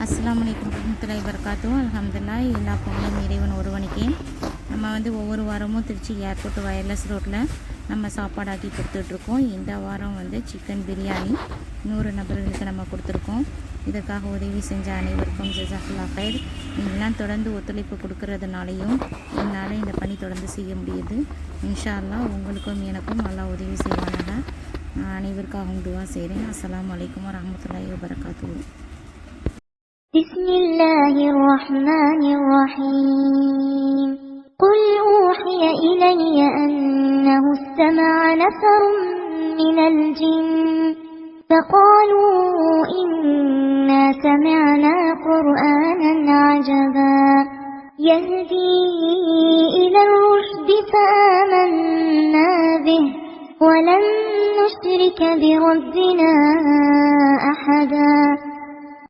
அஸ்ஸலாமு அலைக்கும் வரஹ்மத்துல்லாஹி வபரகாத்துஹு. அல்ஹம்துலில்லாஹ், எல்லா புகழும் இறைவன் ஒருவனுக்கே. நம்ம ஒவ்வொரு வாரமும் திருச்சி ஏர்போர்ட் வயர்லெஸ் ரோட்டில் நம்ம சாப்பாடாக்கி கொடுத்துட்ருக்கோம். இந்த வாரம் சிக்கன் பிரியாணி 100 நபர்களுக்கு நம்ம கொடுத்துருக்கோம். இதற்காக உதவி செஞ்ச அனைவருக்கும் ஜஸாக்கல்லாஹ் ஹைர். நீங்களாம் தொடர்ந்து ஒத்துழைப்பு கொடுக்கறதுனாலையும் என்னால் இந்த பணி தொடர்ந்து செய்ய முடியுது. இன்ஷா அல்லாஹ் உங்களுக்கும் எனக்கும் அல்லாஹ் உதவி செய்வானாக. அனைவருக்காகவும் துவா செய்கிறேன். அஸ்ஸலாமு அலைக்கும் வரஹ்மத்துல்லாஹி வபரகாத்துஹு. بسم الله الرحمن الرحيم قل أوحي إلي أنه استمع نفر من الجن فقالوا إنا سمعنا قرآنا